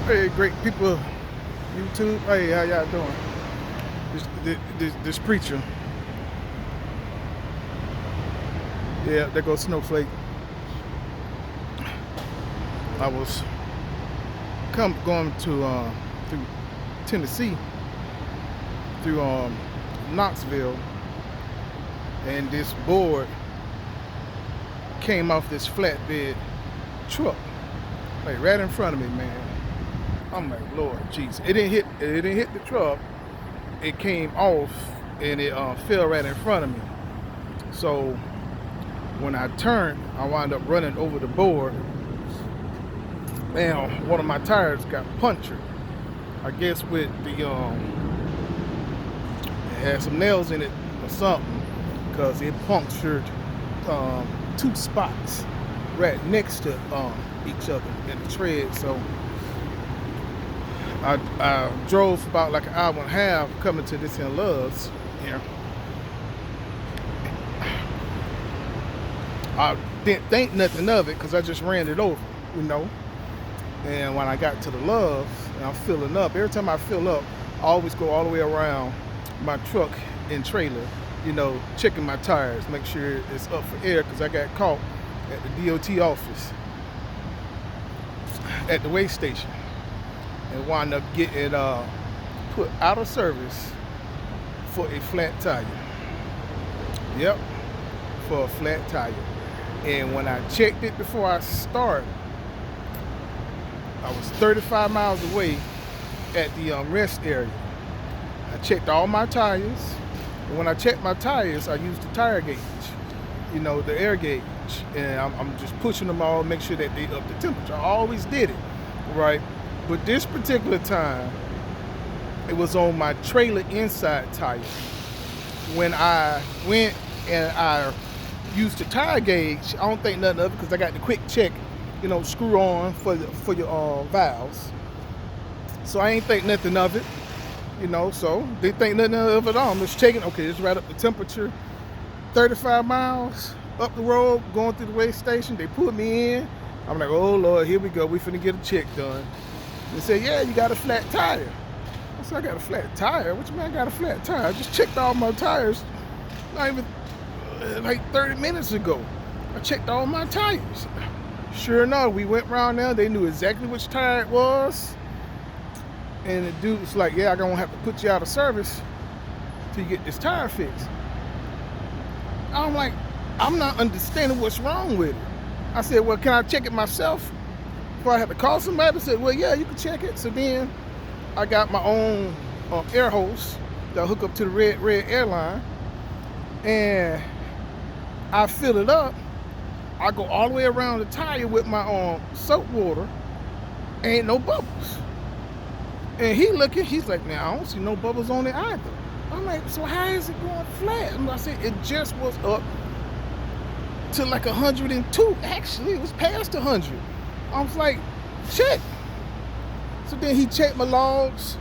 Hey, great people, YouTube. Hey, how y'all doing? This preacher. Yeah, there goes Snowflake. I was going to through Tennessee, through Knoxville, and this board came off this flatbed truck, like right in front of me, man. I'm like, Lord Jesus! It didn't hit the truck. It came off and it fell right in front of me. So when I turned, I wound up running over the board. And one of my tires got punctured. I guess with the it had some nails in it or something, because it punctured 2 spots right next to each other in the tread. So I drove about like an hour and a half coming to this in Loves here. I didn't think nothing of it because I just ran it over, you know. And when I got to the Loves, and I'm filling up, every time I fill up, I always go all the way around my truck and trailer, you know, checking my tires, make sure it's up for air, because I got caught at the DOT office at the weigh station and wound up getting put out of service for a flat tire. Yep, for a flat tire. And when I checked it before I started, I was 35 miles away at the rest area. I checked all my tires, and when I checked my tires, I used the tire gauge, you know, the air gauge, and I'm just pushing them all, make sure that they up the temperature. I always did it, right? But this particular time, it was on my trailer inside tire. When I went and I used the tire gauge, I don't think nothing of it because I got the quick check, you know, screw on for your valves. So I ain't think nothing of it, you know, so they think nothing of it at all. I'm just checking, okay, it's right up the temperature. 35 miles up the road, going through the weigh station, they put me in. I'm like, oh Lord, here we go, we finna get a check done. They said, yeah, you got a flat tire. I said, I got a flat tire? What you mean I got a flat tire? I just checked all my tires, not even like 30 minutes ago. I checked all my tires. Sure enough, we went around there, they knew exactly which tire it was. And the dude was like, yeah, I'm gonna have to put you out of service till you get this tire fixed. I'm like, I'm not understanding what's wrong with it. I said, well, can I check it myself before I have to call somebody? I said, well, yeah, you can check it. So then I got my own air hose that I hook up to the red airline, and I fill it up. I go all the way around the tire with my soap water. Ain't no bubbles. And he looking, he's like, man, I don't see no bubbles on it either. I'm like, so how is it going flat? And I said, it just was up to like 102. Actually, it was past 100. I was like, check. So then he checked my logs,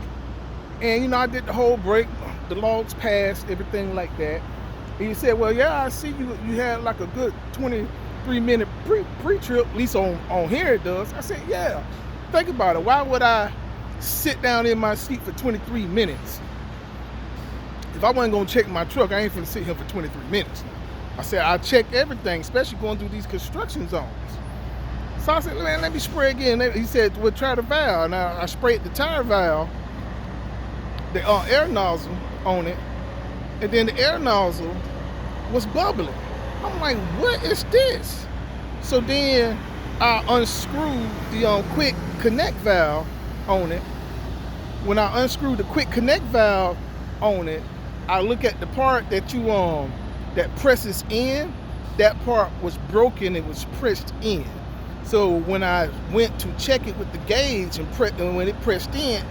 and you know, I did the whole break. The logs passed, everything like that. And he said, well, yeah, I see you had like a good 23-minute pre-trip, at least on here it does. I said, yeah, think about it. Why would I sit down in my seat for 23 minutes? If I wasn't gonna check my truck, I ain't finna sit here for 23 minutes. I said, I check everything, especially going through these construction zones. So I said, man, let me spray again. He said, well, try the valve. Now I sprayed the tire valve, the air nozzle on it, and then the air nozzle was bubbling. I'm like, what is this? So then I unscrewed the quick connect valve on it. When I unscrewed the quick connect valve on it, I look at the part that that presses in. That part was broken. It was pressed in. So when I went to check it with the gauge and when it pressed in,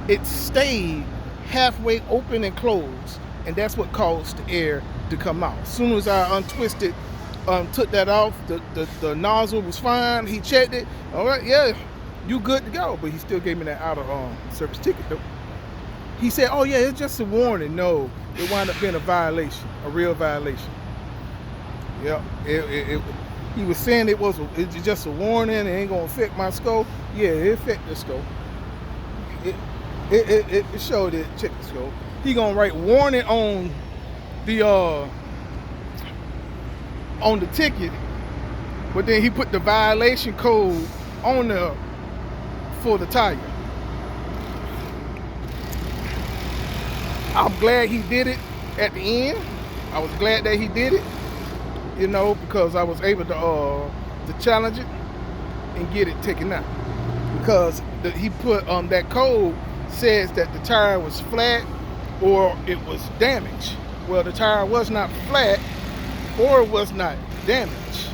it stayed halfway open and closed, and that's what caused the air to come out. As soon as I untwisted, took that off, the nozzle was fine. He checked it. All right, yeah, you good to go. But he still gave me that out of service ticket though. He said, oh yeah, it's just a warning. No, it wound up being a violation, a real violation. Yep, he was saying it's just a warning, it ain't gonna affect my scope. Yeah, it affect the scope. it showed it. Check this out. He gonna write warning on the ticket, but then he put the violation code on there for the tire. I'm glad he did it at the end. I was glad that he did it, you know, because I was able to challenge it and get it taken out. Because he put that code says that the tire was flat or it was damaged. Well, the tire was not flat or it was not damaged.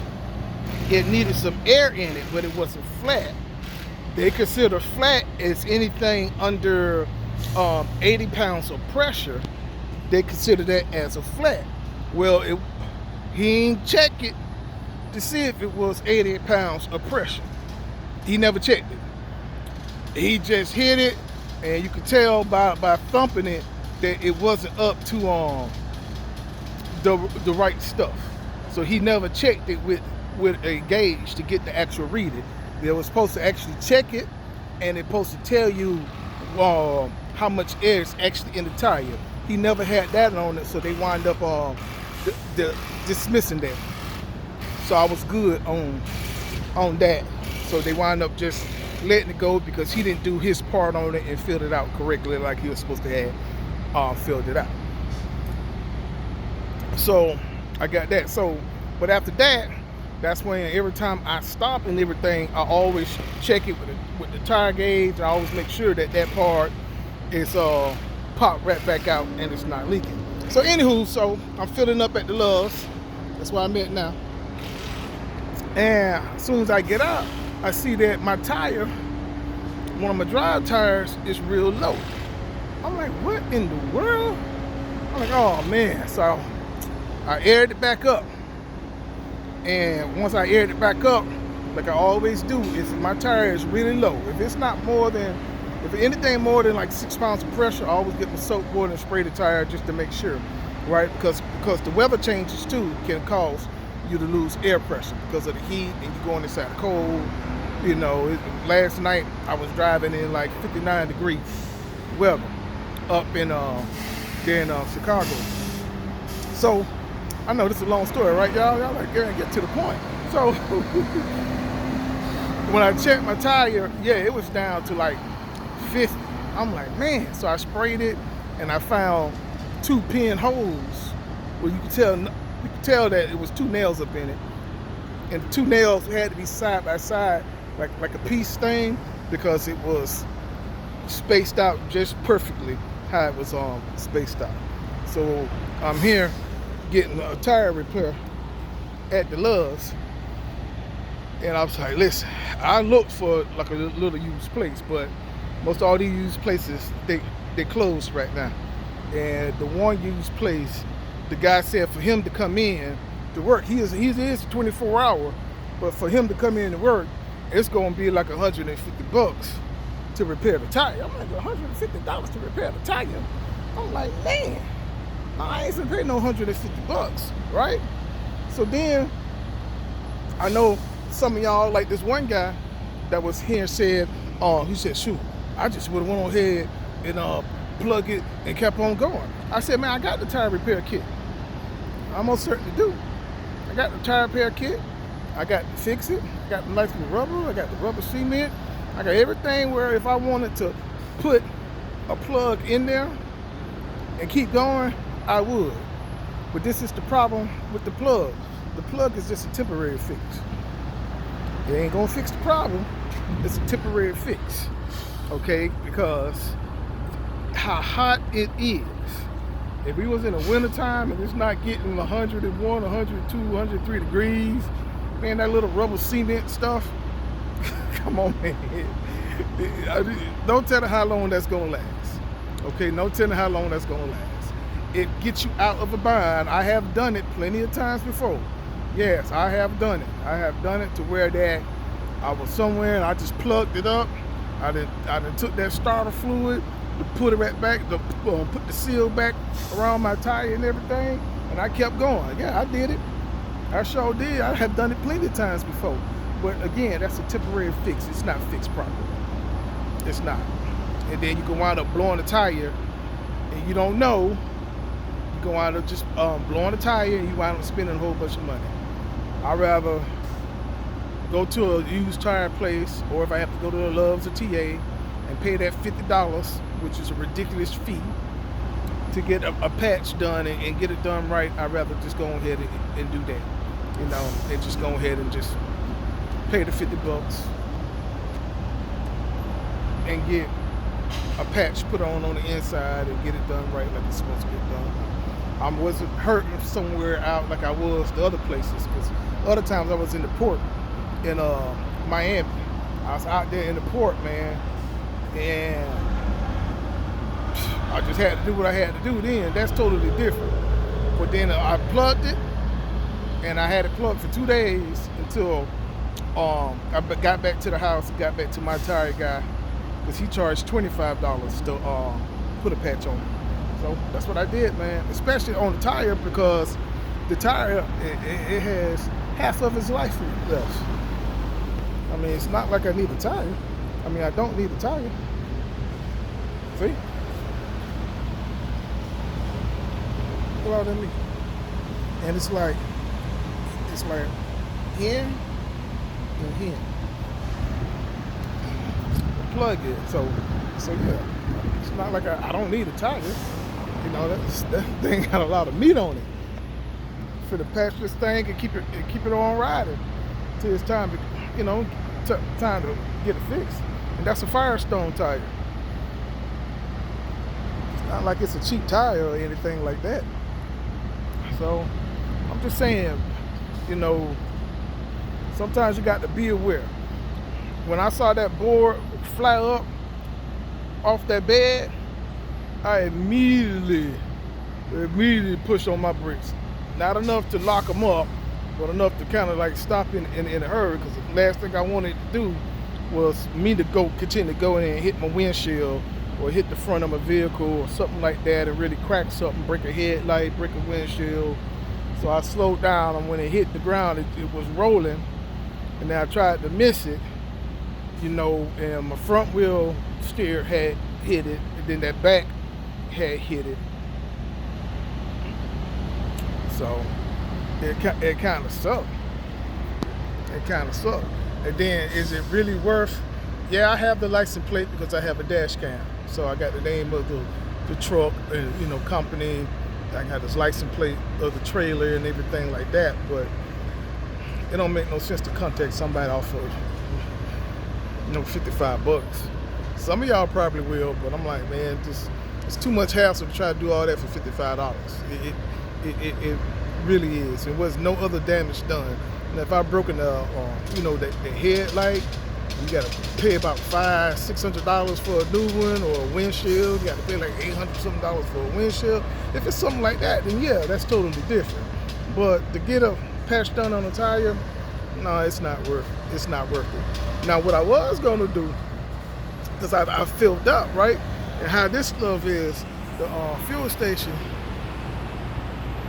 It needed some air in it, but it wasn't flat. They consider flat as anything under 80 pounds of pressure. They consider that as a flat. Well, he ain't check it to see if it was 80 pounds of pressure. He never checked it. He just hit it, and you could tell by thumping it that it wasn't up to the right stuff. So he never checked it with a gauge to get the actual reading. They were supposed to actually check it, and it's supposed to tell you how much air is actually in the tire. He never had that on it, so they wind up dismissing that. So I was good on that. So they wind up just letting it go because he didn't do his part on it and filled it out correctly like he was supposed to have filled it out. So I got that. So, but after that, that's when every time I stop and everything, I always check it with the tire gauge. I always make sure that part is popped right back out and it's not leaking. So anywho, so I'm filling up at the Love's. That's where I'm at now. And as soon as I get out, I see that my tire, one of my drive tires, is real low. I'm like, what in the world? I'm like, oh man. So I aired it back up. And once I aired it back up, like I always do, is my tire is really low. If it's not more than, if anything more than like 6 pounds of pressure, I always get my soap water and spray the tire just to make sure, right? Because the weather changes too can cause you to lose air pressure because of the heat and you going inside the cold. You know, last night I was driving in like 59 degree weather up in Chicago. So I know this is a long story, right, y'all? Y'all like, get to the point. So when I checked my tire, yeah, it was down to like 50. I'm like, man. So I sprayed it, and I found 2 pinholes where you could tell that it was 2 nails up in it, and the 2 nails had to be side by side, like a piece thing, because it was spaced out just perfectly how it was spaced out. So I'm here getting a tire repair at the Love's, and I was like, listen, I looked for like a little used place, but most all these used places they closed right now. And the one used place, the guy said for him to come in to work, he is 24 hour, but for him to come in to work, it's gonna be like $150 to repair the tire. I'm like, $150 to repair the tire? I'm like, man, I ain't gonna pay no $150, right? So then I know some of y'all, like this one guy that was here, said, he said, shoot, I just would have went on ahead and plug it and kept on going. I said, man, I got the tire repair kit. I most certainly do. I got the tire repair kit. I got to fix it. I got the nice little rubber. I got the rubber cement. I got everything where if I wanted to put a plug in there and keep going, I would. But this is the problem with the plug. The plug is just a temporary fix. It ain't gonna fix the problem. It's a temporary fix, okay? Because how hot it is. If we was in the wintertime and it's not getting 101, 102, 103 degrees, man, that little rubber cement stuff, come on, man. Don't tell me how long that's gonna last, okay? Don't tell me how long that's gonna last. It gets you out of a bind. I have done it plenty of times before. Yes, I have done it. I have done it to where that I was somewhere and I just plugged it up. I done took that starter fluid, to put it right back, to put the seal back around my tire and everything, and I kept going. Yeah, I did it. I sure did. I have done it plenty of times before. But again, that's a temporary fix. It's not fixed properly. It's not. and then you can wind up blowing the tire, and you don't know. You can wind up just blowing the tire, and you wind up spending a whole bunch of money. I'd rather go to a used tire place, or if I have to go to a Love's or TA and pay that $50, which is a ridiculous fee, to get a patch done and get it done right. I'd rather just go ahead and do that, and just go ahead and just pay the $50 and get a patch put on the inside and get it done right like it's supposed to get done. I wasn't hurting somewhere out like I was the other places, because other times I was in the port in Miami. I was out there in the port, man, and I just had to do what I had to do then. That's totally different. But then I plugged it, and I had it plugged for 2 days until I got back to the house, got back to my tire guy, because he charged $25 to put a patch on it. So that's what I did, man, especially on the tire, because the tire, it has half of its life left. I mean, it's not like I need a tire. I mean, I don't need a tire. See? Look out at me. And it's like here and here. Plug it. So yeah. It's not like I don't need a tire. That thing got a lot of meat on it. For the patch this thing and keep it on riding till it's time to time to get it fixed. And that's a Firestone tire. It's not like it's a cheap tire or anything like that. So I'm just saying, sometimes you got to be aware. When I saw that board fly up off that bed, I immediately pushed on my brakes. Not enough to lock them up, but enough to kind of like stop in a hurry, because the last thing I wanted to do was me to continue to go in and hit my windshield or hit the front of my vehicle or something like that and really crack something, break a headlight, break a windshield. So I slowed down, and when it hit the ground, it was rolling, and then I tried to miss it, and my front wheel steer had hit it, and then that back had hit it. So it kind of sucked. And then, is it really worth? Yeah, I have the license plate because I have a dash cam. So I got the name of the truck and company. I got this license plate of the trailer and everything like that. But it don't make no sense to contact somebody off of $55. Some of y'all probably will, but I'm like, man, it's too much hassle to try to do all that for $55. It really is. There was no other damage done. And if I broken the headlight, you got to pay about $500-$600 for a new one, or a windshield. You got to pay like $800-something for a windshield. If it's something like that, then yeah, that's totally different. But to get a patch done on a tire, no, it's not worth it. Now, what I was gonna do, because I filled up, right? And how this stuff is, the fuel station,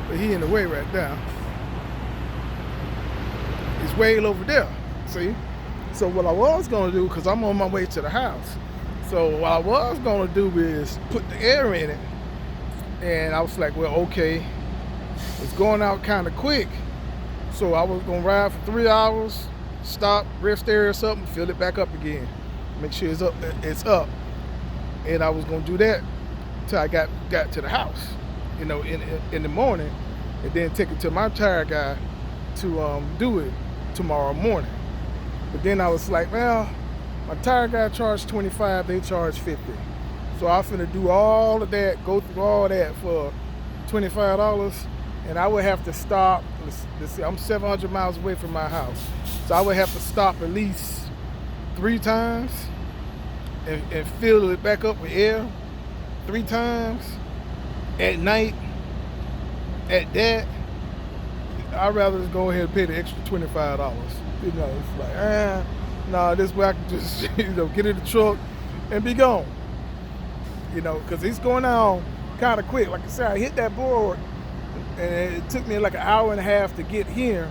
but he in the way right now, is way over there, see? So what I was gonna do, because I'm on my way to the house, so what I was gonna do is put the air in it, and I was like, well, okay, it's going out kind of quick, so I was gonna ride for 3 hours, stop, rest there or something, fill it back up again, make sure it's up, and I was gonna do that till I got to the house, in the morning, and then take it to my tire guy to do it tomorrow morning. But then I was like, well, my tire guy charged $25, they charge $50. So I'm finna do all of that, go through all that for $25, and I would have to stop. Let's see, I'm 700 miles away from my house. So I would have to stop at least 3 times and fill it back up with air 3 times at night. At that, I'd rather just go ahead and pay the extra $25. It's like, nah, this way I can just, get in the truck and be gone. Because it's going on kind of quick. Like I said, I hit that board, and it took me like an hour and a half to get here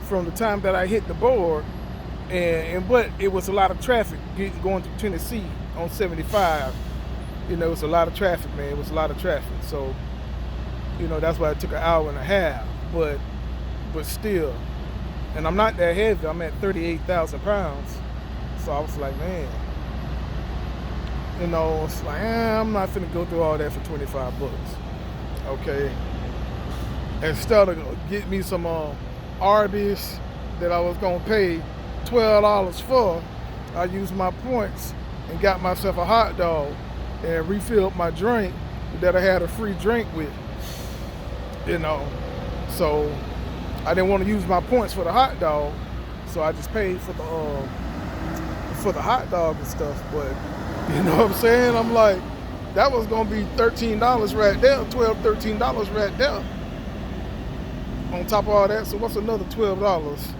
from the time that I hit the board But it was a lot of traffic going to Tennessee on 75. You know, it was a lot of traffic, man. It was a lot of traffic. So, you know, that's why it took an hour and a half. But still, and I'm not that heavy. I'm at 38,000 pounds. So I was like, man, you know, it's like, I'm not finna go through all that for 25 bucks. Okay. Instead of get me some Arby's that I was gonna pay $12 for, I used my points and got myself a hot dog and refilled my drink that I had a free drink with. You know, so I didn't want to use my points for the hot dog, so I just paid for the hot dog and stuff. But you know what I'm saying? I'm like, that was gonna be $13 right there, $12, $13 right there. On top of all that, so what's another $12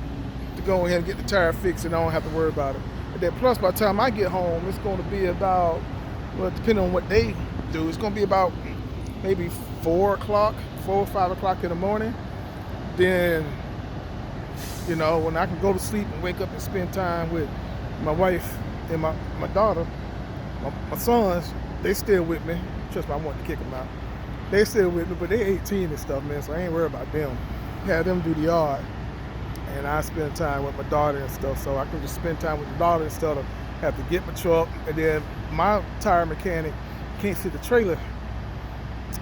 to go ahead and get the tire fixed and I don't have to worry about it. And then plus by the time I get home, it's gonna be about, well, depending on what they do, it's gonna be about maybe 4 or 5 o'clock in the morning. Then, you know, when I can go to sleep and wake up and spend time with my wife and my daughter, my sons, they still with me. Trust me, I wanted to kick them out. They still with me, but they 18 and stuff, man, so I ain't worried about them. Have them do the yard, and I spend time with my daughter and stuff, so I can just spend time with the daughter instead of have to get my truck, and then my tire mechanic can't see the trailer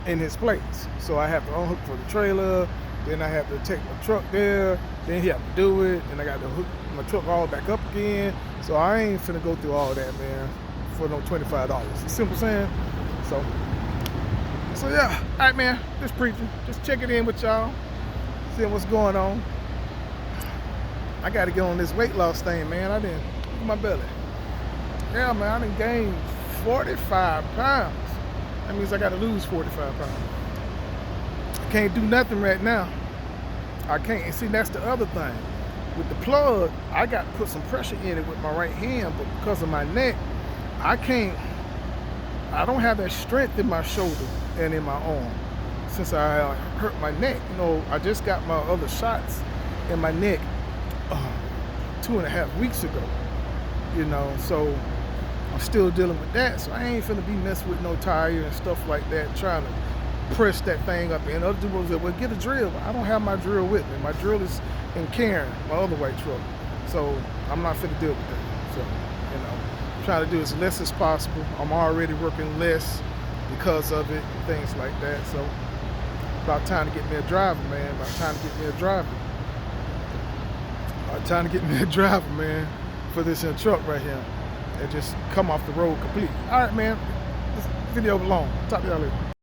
in his place, so I have to unhook for the trailer, then I have to take my truck there, then he have to do it, and I got to hook my truck all back up again, so I ain't finna go through all that, man, for no $25. You see what I'm saying? So yeah, all right, man, just preaching, just checking in with y'all, seeing what's going on. I got to get on this weight loss thing, man. I didn't look at my belly. Yeah, man, I done gained 45 pounds. That means I got to lose 45 pounds. I can't do nothing right now. I can't. And see, that's the other thing. With the plug, I got to put some pressure in it with my right hand, but because of my neck, I don't have that strength in my shoulder and in my arm. Since I hurt my neck, you know, I just got my other shots in my neck 2.5 weeks ago, you know, so I'm still dealing with that, so I ain't finna be messing with no tire and stuff like that, trying to press that thing up. And other people say, well, get a drill. I don't have my drill with me. My drill is in Karen, my other white truck, so I'm not finna deal with that. So, you know, trying to do as less as possible. I'm already working less because of it and things like that, so about time to get me a driver, man. About time to get me a driver. About time to get me a driver, man, for this truck right here. And just come off the road completely. All right, man. This video long. Talk to y'all later.